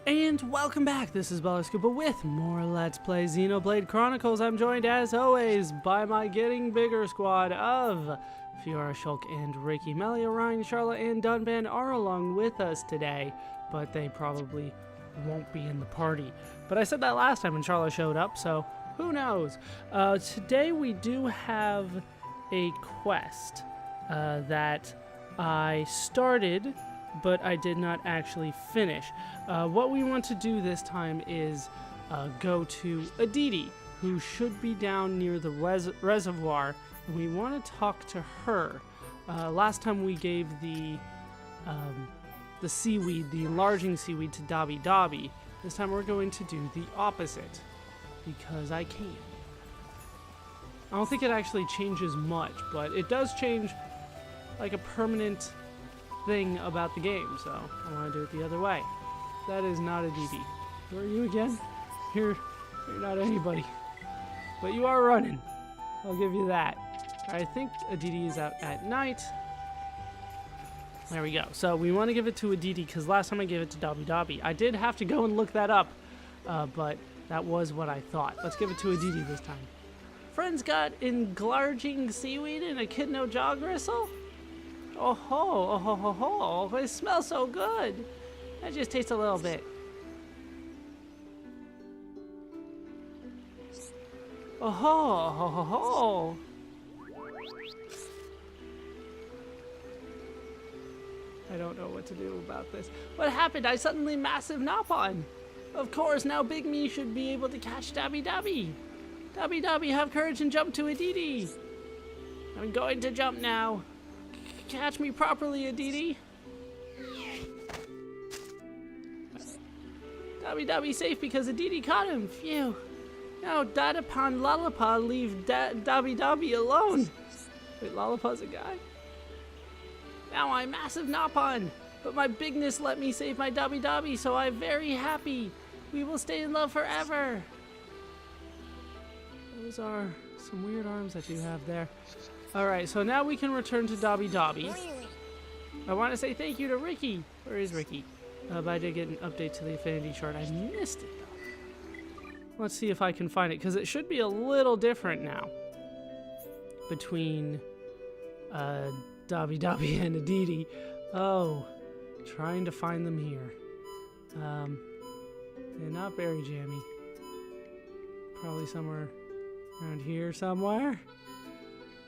And welcome back, this is ballerscuba with more Let's Play Xenoblade Chronicles. I'm joined as always by my Getting Bigger squad of Fiora, Shulk, and Ricky. Melia, Ryan, Charlotte, and Dunban are along with us today, but they probably won't be in the party. But I said that last time when Charlotte showed up, so who knows? Today we do have a quest that I started, but I did not actually finish. What we want to do this time is go to Aditi, who should be down near the reservoir, and we want to talk to her. Last time we gave the seaweed, the enlarging seaweed, to Dabi Dabi. This time we're going to do the opposite, because I can. I don't think it actually changes much, but it does change like a permanent thing about the game, so I want to do it the other way. That is not Aditi. Who are you again? You're not anybody. But you are running. I'll give you that. I think Aditi is out at night. There we go. So we want to give it to Aditi because last time I gave it to Dabi Dabi. I did have to go and look that up, but that was what I thought. Let's give it to Aditi this time. Friends got enlarging seaweed and a kidno jog gristle? Oh ho, oh ho ho ho, it smells so good. That just tastes a little bit. Oh ho, ho ho ho. I don't know what to do about this. What happened? I suddenly massive Napon. Of course, now Big Me should be able to catch Dabi Dabi. Dabi Dabi, have courage and jump to Aditi. I'm going to jump now. Catch me properly, Aditi. Dabi Dabi safe because Aditi caught him. Phew. Now Dadapan Lalapa leave Dabi Dabi alone. Wait, Lalapa's a guy? Now I'm massive Napon, but my bigness let me save my Dabi Dabi, so I'm very happy. We will stay in love forever. Those are some weird arms that you have there. Alright, so now we can return to Dabi Dabi. I want to say thank you to Ricky. Where is Ricky? But I did get an update to the affinity chart. I missed it though. Let's see if I can find it, because it should be a little different now between Dabi Dabi and Aditi. Oh, trying to find them here. They're not very jammy. Probably somewhere around here somewhere.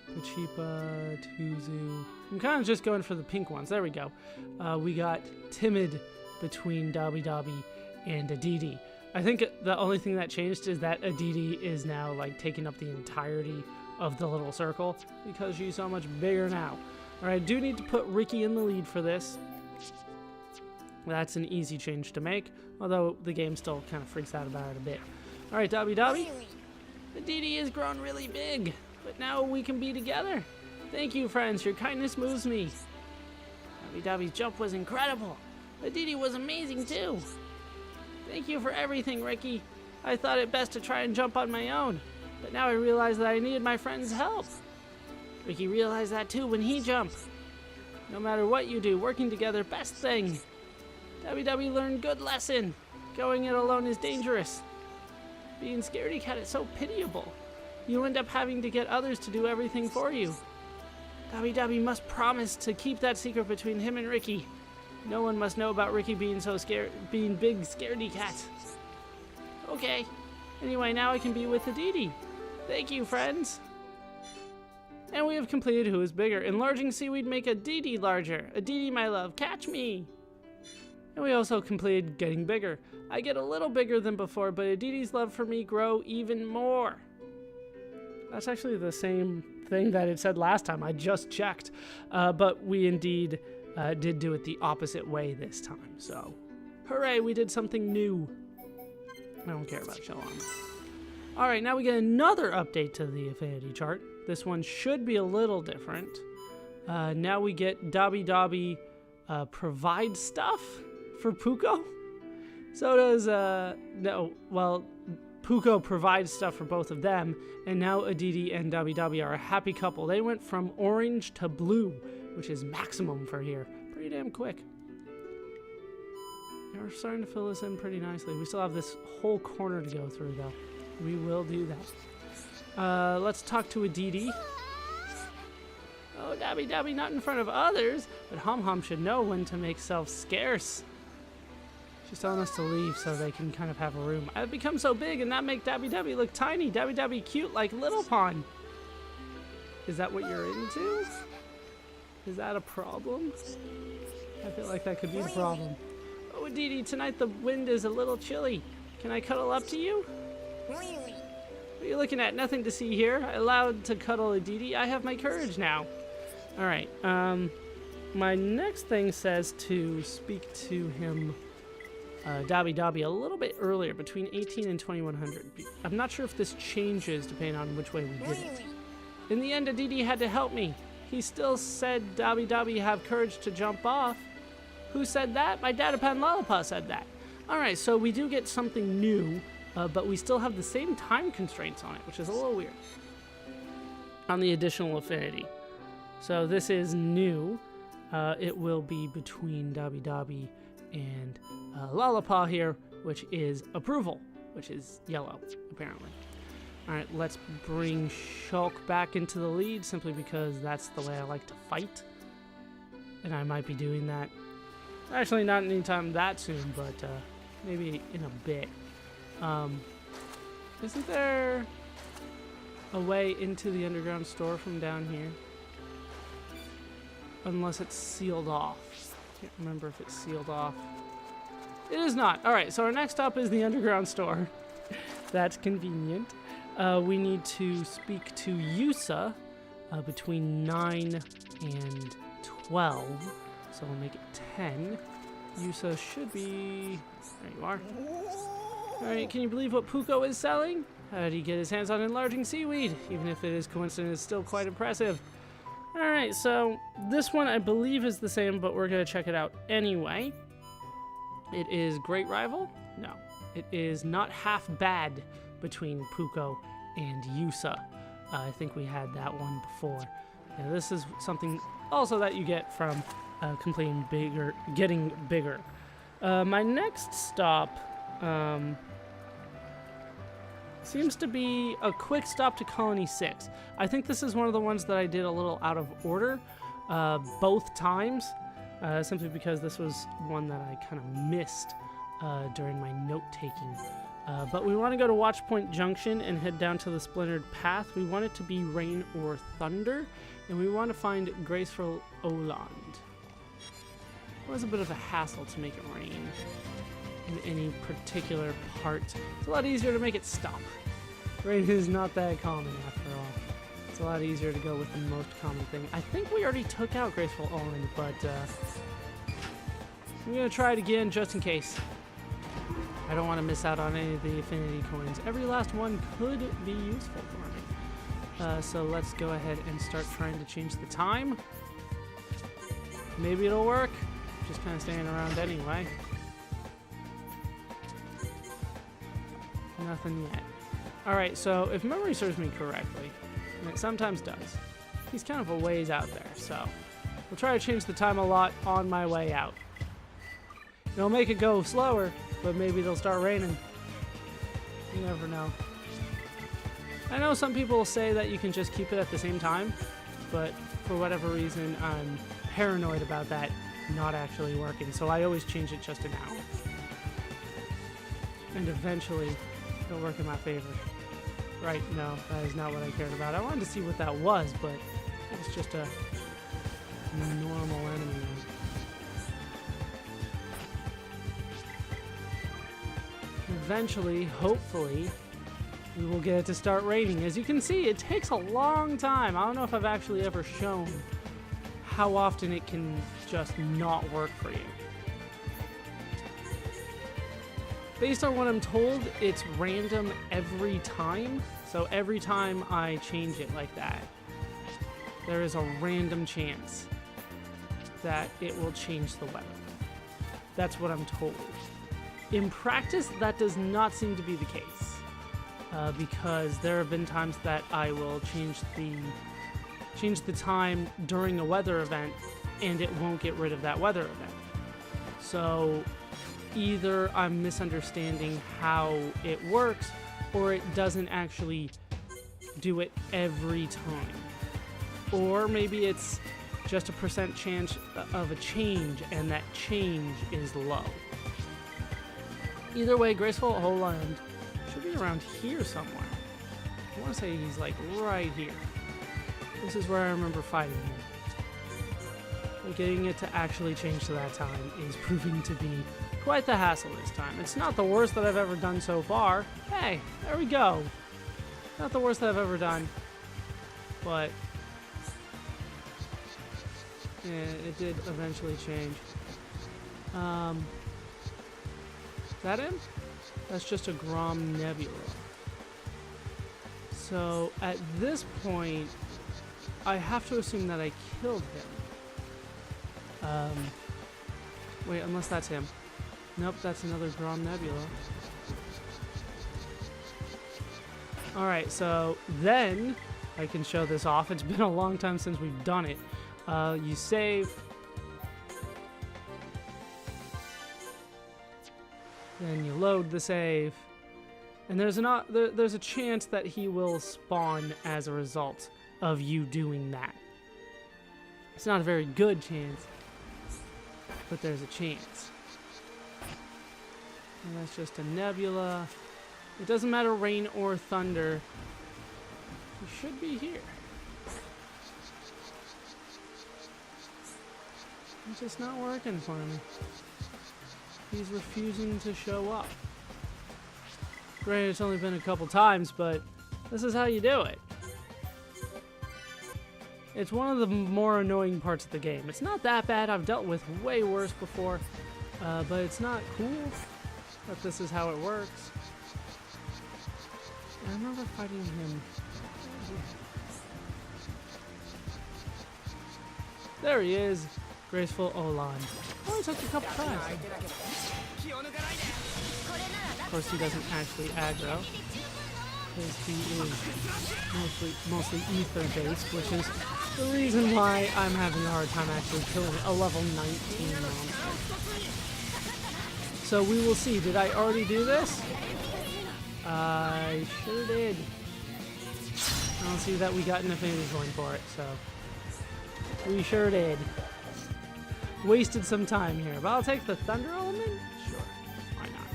Pachipa, Tuzu. I'm kind of just going for the pink ones. There we go. We got Timid between Dabi Dabi and Aditi. I think the only thing that changed is that Aditi is now like taking up the entirety of the little circle because she's so much bigger now. Alright, I do need to put Ricky in the lead for this. That's an easy change to make, although the game still kind of freaks out about it a bit. Alright, Dabi Dabi. Aditi has grown really big. But now we can be together. Thank you, friends. Your kindness moves me. Dabi Dabi's jump was incredible. Aditi was amazing, too. Thank you for everything, Ricky. I thought it best to try and jump on my own. But now I realize that I needed my friend's help. Ricky realized that, too, when he jumped. No matter what you do, working together, best thing. Dabi Dabi learned good lesson. Going it alone is dangerous. Being scaredy cat is so pitiable. You end up having to get others to do everything for you. Dabi Dabi must promise to keep that secret between him and Ricky. No one must know about Ricky being so scared, being big scaredy cat. Okay. Anyway, now I can be with Aditi. Thank you, friends. And we have completed Who is Bigger. Enlarging seaweed make Aditi larger. Aditi, my love, catch me. And we also completed Getting Bigger. I get a little bigger than before, but Aditi's love for me grow even more. That's actually the same thing that it said last time. I just checked. But we indeed did do it the opposite way this time. So, hooray, we did something new. I don't care about shell armor. Alright, now we get another update to the affinity chart. This one should be a little different. Now we get Dabi Dabi provide stuff for Puko. So does, Puko provides stuff for both of them, and now Aditi and Dabi Dabi are a happy couple. They went from orange to blue, which is maximum for here. Pretty damn quick. Yeah, we're starting to fill this in pretty nicely. We still have this whole corner to go through, though. We will do that. Let's talk to Aditi. Oh, Dabby Dabby, not in front of others, but Hom Hom should know when to make self scarce. She's telling us to leave so they can kind of have a room. I've become so big and that make Dabby Dabby look tiny. Dabby Dabby cute like Little Pond. Is that what you're into? Is that a problem? I feel like that could be the problem. Oh, Aditi, tonight the wind is a little chilly. Can I cuddle up to you? What are you looking at? Nothing to see here. I allowed to cuddle Aditi. I have my courage now. Alright, my next thing says to speak to him, Dabby Dabby, a little bit earlier, between 18 and 2100. I'm not sure if this changes depending on which way we did it. In the end, Aditi had to help me. He still said Dabby Dabby have courage to jump off. Who said that? My Dadapan Lollipop said that. Alright, so we do get something new, but we still have the same time constraints on it, which is a little weird. On the additional affinity. So this is new. It will be between Dabby Dabby and Lollipop here, which is approval, which is yellow, apparently. Alright, let's bring Shulk back into the lead, simply because that's the way I like to fight. And I might be doing that. Actually, not anytime that soon, but maybe in a bit. Isn't there a way into the underground store from down here? Unless it's sealed off. Can't remember if it's sealed off. It is not. Alright, so our next stop is the underground store. That's convenient. We need to speak to Yusa between 9 and 12. So we'll make it 10. Yusa should be... There you are. Alright, can you believe what Puko is selling? How did he get his hands on enlarging seaweed? Even if it is coincidence, it's still quite impressive. Alright, so this one I believe is the same, but we're going to check it out anyway. It is Great Rival? No. It is Not Half Bad between Puko and Yusa. I think we had that one before. Yeah, this is something also that you get from completing bigger, getting bigger. My next stop seems to be a quick stop to Colony 6. I think this is one of the ones that I did a little out of order both times, simply because this was one that I kind of missed during my note-taking. But we want to go to Watchpoint Junction and head down to the Splintered Path. We want it to be rain or thunder, and we want to find Graceful Oland. It was a bit of a hassle to make it rain in any particular part. It's a lot easier to make it stop. Rain is not that common after all. It's a lot easier to go with the most common thing. I think we already took out Graceful Oland, but I'm going to try it again just in case. I don't want to miss out on any of the affinity coins. Every last one could be useful for me. So let's go ahead and start trying to change the time. Maybe it'll work. Just kind of staying around anyway. Nothing yet. Alright, so if memory serves me correctly, and it sometimes does, he's kind of a ways out there, so we'll try to change the time a lot on my way out. It'll make it go slower, but maybe it'll start raining. You never know. I know some people say that you can just keep it at the same time, but for whatever reason, I'm paranoid about that not actually working, so I always change it just an hour. And eventually, it'll work in my favor. Right, no, that is not what I cared about. I wanted to see what that was, but it's just a normal enemy. Eventually, hopefully, we will get it to start raining. As you can see, it takes a long time. I don't know if I've actually ever shown how often it can just not work for you. Based on what I'm told, it's random every time. So every time I change it like that, there is a random chance that it will change the weather. That's what I'm told. In practice, that does not seem to be the case, because there have been times that I will change the time during a weather event, and it won't get rid of that weather event. So either I'm misunderstanding how it works, or it doesn't actually do it every time. Or maybe it's just a % chance of a change, and that change is low. Either way, Graceful Holland should be around here somewhere. I want to say he's like right here. This is where I remember fighting him. But getting it to actually change to that time is proving to be quite the hassle this time. It's not the worst that I've ever done so far. Hey, there we go. Not the worst that I've ever done. But yeah, it did eventually change. Is that him? That's just a Grom Nebula. So at this point, I have to assume that I killed him. Wait, unless that's him. Nope, that's another Grom Nebula. Alright, so then I can show this off. It's been a long time since we've done it. You save. Then you load the save. And there's a chance that he will spawn as a result of you doing that. It's not a very good chance, but there's a chance. And that's just a nebula. It doesn't matter rain or thunder. You should be here. It's just not working for me. He's refusing to show up. Granted, it's only been a couple times, but this is how you do it. It's one of the more annoying parts of the game. It's not that bad. I've dealt with way worse before, but it's not cool that this is how it works. I remember fighting him. There he is. Graceful Olan. Only took a couple times. Of course, he doesn't actually aggro, because he is mostly ether based, which is the reason why I'm having a hard time actually killing a level 19 monster. So we will see. Did I already do this? I sure did. I don't see that we got an affinity point for it, so we sure did. Wasted some time here, but I'll take the thunder element? Sure, why not?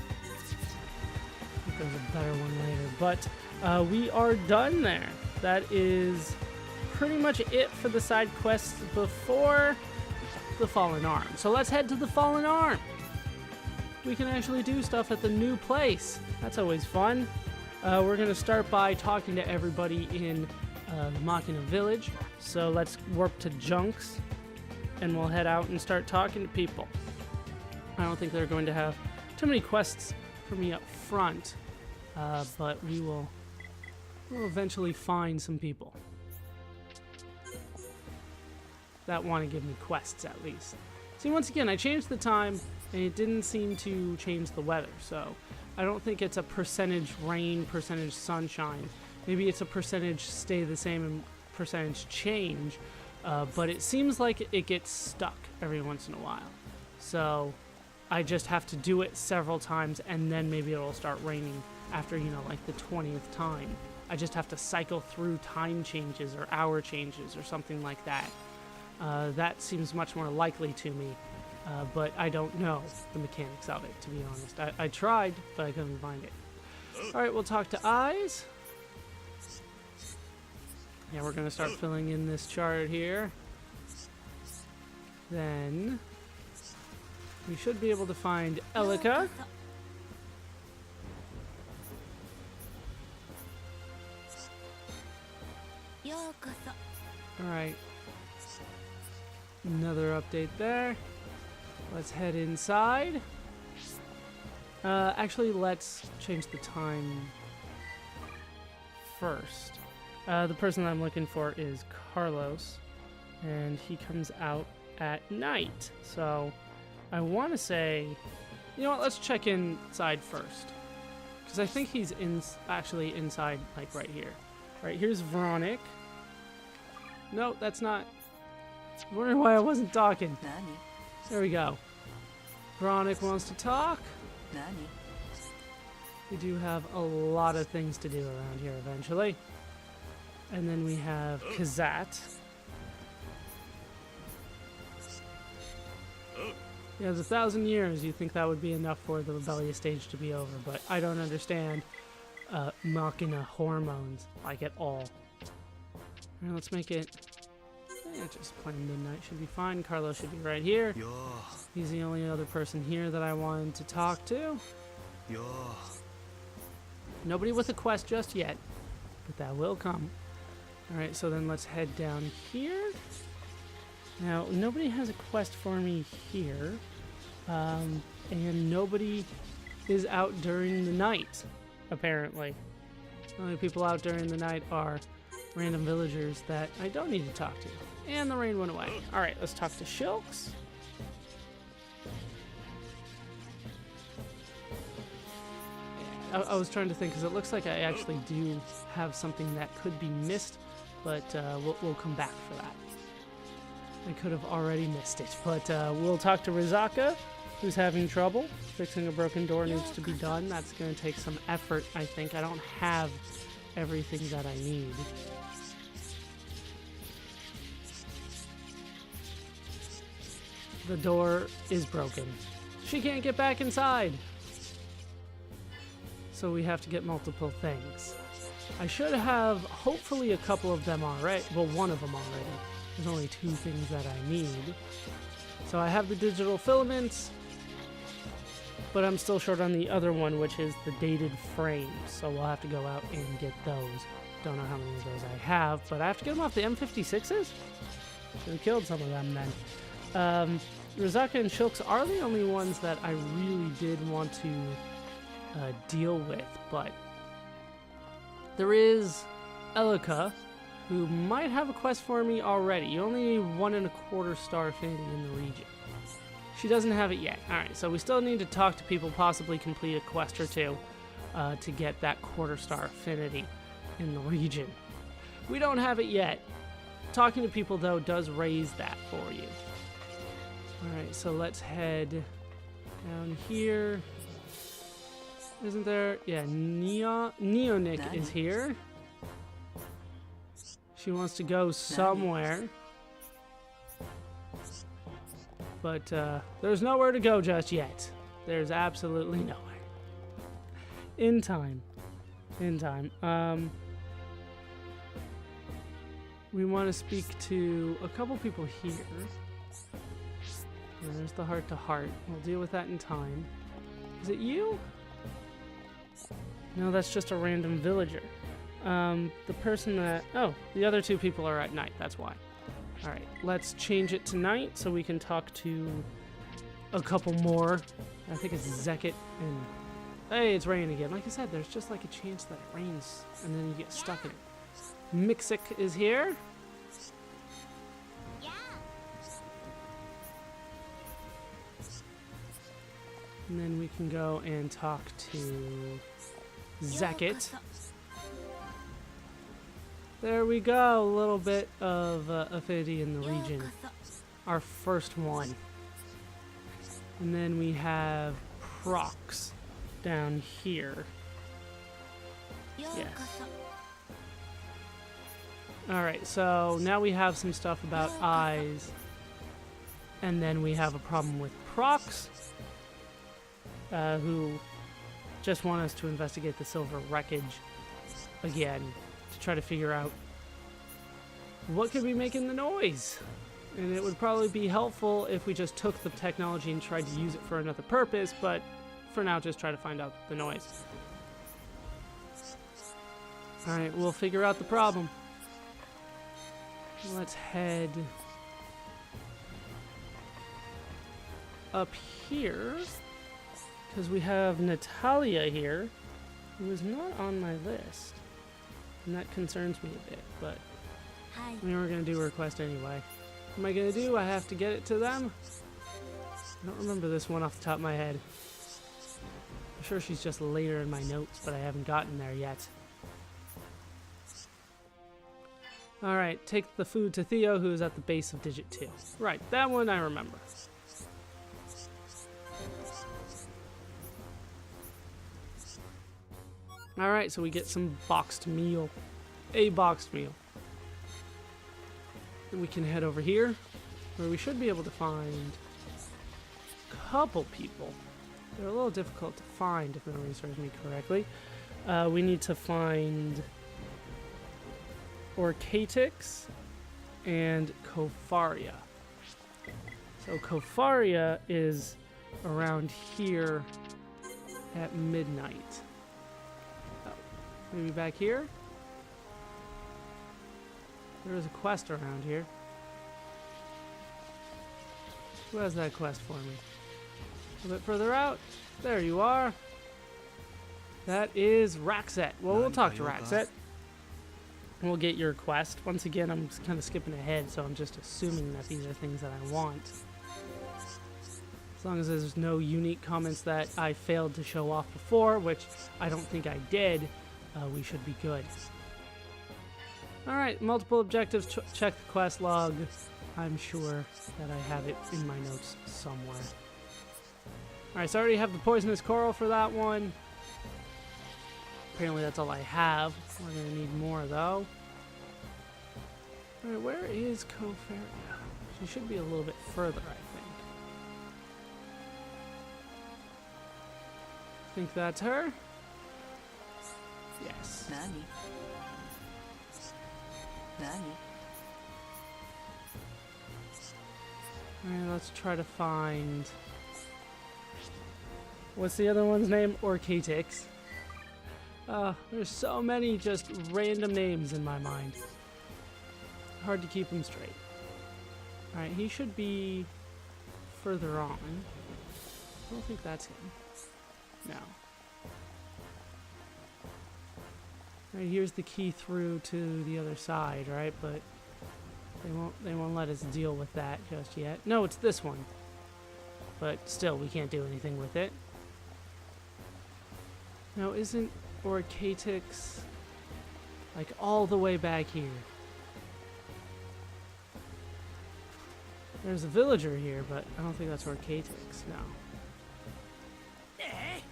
I think there's a better one later, but we are done there. That is pretty much it for the side quests before the Fallen Arm. So let's head to the Fallen Arm. We can actually do stuff at the new place. That's always fun. We're going to start by talking to everybody in Machina Village. So let's warp to Junks, and we'll head out and start talking to people. I don't think they're going to have too many quests for me up front, but we'll eventually find some people that want to give me quests at least. See, once again, I changed the time, and it didn't seem to change the weather, so I don't think it's a percentage rain, percentage sunshine. Maybe it's a percentage stay the same and percentage change, but it seems like it gets stuck every once in a while. So I just have to do it several times, and then maybe it'll start raining after, like the 20th time. I just have to cycle through time changes or hour changes or something like that. That seems much more likely to me, but I don't know the mechanics of it, to be honest. I tried, but I couldn't find it. Alright, we'll talk to Eyes. Yeah, we're going to start filling in this chart here. Then we should be able to find Elika. Alright. Another update there. Let's head inside. Actually, let's change the time first. The person I'm looking for is Carlos, and he comes out at night. So I want to say, you know what, let's check inside first, because I think he's actually inside, like right here. Right, here's Veronic. No, that's not. I'm wondering why I wasn't talking. There we go. Bronick wants to talk. Nani? We do have a lot of things to do around here eventually. And then we have Kazat. Yeah, it's 1,000 years. You think that would be enough for the rebellious stage to be over, but I don't understand Machina hormones like at all. Alright, let's make it... just plain midnight should be fine. Carlos should be right here. He's the only other person here that I wanted to talk to. Nobody with a quest just yet, but that will come. Alright, so then let's head down here. Now, nobody has a quest for me here, and nobody is out during the night, apparently. The only people out during the night are random villagers that I don't need to talk to. And the rain went away. Alright, let's talk to Shilks. I was trying to think, because it looks like I actually do have something that could be missed, but we'll come back for that. I could have already missed it, but we'll talk to Rizaka, who's having trouble. Fixing a broken door needs to be done. That's going to take some effort, I think. I don't have everything that I need. The door is broken. She can't get back inside. So we have to get multiple things. I should have hopefully a couple of them already. Well, one of them already. There's only 2 things that I need. So I have the digital filaments, but I'm still short on the other one, which is the dated frames. So we'll have to go out and get those. Don't know how many of those I have, but I have to get them off the M56s? Should have killed some of them then. Rizaka and Shilks are the only ones that I really did want to deal with, but there is Elika, who might have a quest for me already. You only need 1.25 star affinity in the region. She doesn't have it yet. Alright, so we still need to talk to people, possibly complete a quest or 2 to get that 1/4 star affinity in the region. We don't have it yet. Talking to people, though, does raise that for you. Alright, so let's head down here. Isn't there? Yeah, Neonic is here. She wants to go somewhere. But there's nowhere to go just yet. There's absolutely nowhere. In time. In time. We want to speak to a couple people here. There's the heart-to-heart. We'll deal with that in time. Is it you? No, that's just a random villager. The person that... Oh, the other 2 people are at night. That's why. Alright, let's change it to night so we can talk to a couple more. I think it's Zekit and... Hey, it's raining again. Like I said, there's just like a chance that it rains and then you get stuck in it. Mixik is here. And then we can go and talk to Zekit. There we go, a little bit of affinity in the region. Our first one. And then we have Prox down here. Yes. Alright, so now we have some stuff about eyes. And then we have a problem with Prox, who just want us to investigate the silver wreckage again to try to figure out what could be making the noise. And it would probably be helpful if we just took the technology and tried to use it for another purpose, but for now just try to find out the noise. Alright, we'll figure out the problem. Let's head up here, because we have Natalia here, who is not on my list. And that concerns me a bit, but we were going to do a request anyway. What am I going to do? I have to get it to them? I don't remember this one off the top of my head. I'm sure she's just later in my notes, but I haven't gotten there yet. Alright, take the food to Theo, who is at the base of Digit 2. Right, that one I remember. Alright, so we get some boxed meal. A boxed meal. And we can head over here, where we should be able to find a couple people. They're a little difficult to find, if memory serves me correctly. We need to find Orcatix and Kofaria. So Kofaria is around here at midnight. Oh, maybe back here? There is a quest around here. Who has that quest for me? A bit further out. There you are. That is Raxet. Well, we'll talk to Raxet. And we'll get your quest. Once again, I'm kind of skipping ahead, so I'm just assuming that these are things that I want. As long as there's no unique comments that I failed to show off before, which I don't think I did, we should be good. Alright, multiple objectives. Check the quest log. I'm sure that I have it in my notes somewhere. Alright, so I already have the poisonous coral for that one. Apparently that's all I have. We're going to need more, though. Alright, where is Kofaria? She should be a little bit further, I think. Think that's her? Yes. Nani? Alright, let's try to find... What's the other one's name? Orcatix. There's so many just random names in my mind. Hard to keep them straight. Alright, he should be further on. I don't think that's him. No. Right, here's the key through to the other side, right? But they won't let us deal with that just yet. No, it's this one. But still, we can't do anything with it. Now, isn't Orcatix like all the way back here? There's a villager here, but I don't think that's Orcatix. No. Alright,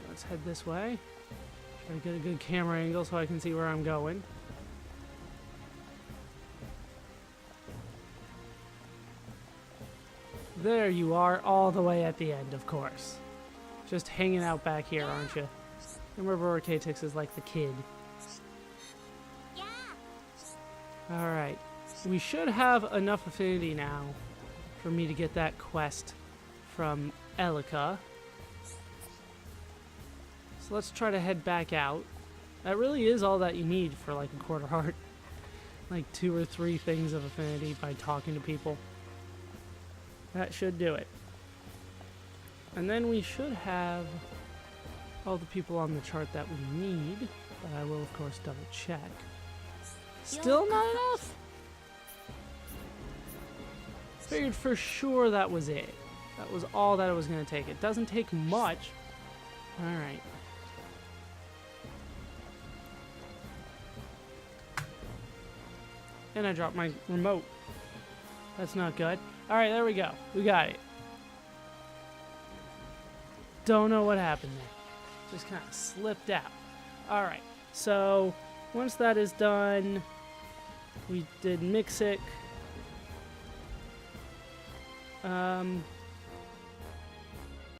let's head this way. Try to get a good camera angle so I can see where I'm going. There you are, all the way at the end, of course. Just hanging out back here, aren't you? Remember, Orcatix is like the kid. Yeah. Alright. We should have enough affinity now for me to get that quest from Elika. So let's try to head back out. That really is all that you need for like a quarter heart. Like 2 or 3 things of affinity by talking to people. That should do it. And then we should have all the people on the chart that we need. But I will, of course, double check. Still not enough? Figured for sure that was it. That was all that it was going to take. It doesn't take much. Alright. And I dropped my remote. That's not good. Alright, there we go. We got it. Don't know what happened there. Just kind of slipped out. Alright, so once that is done, we did Mixic.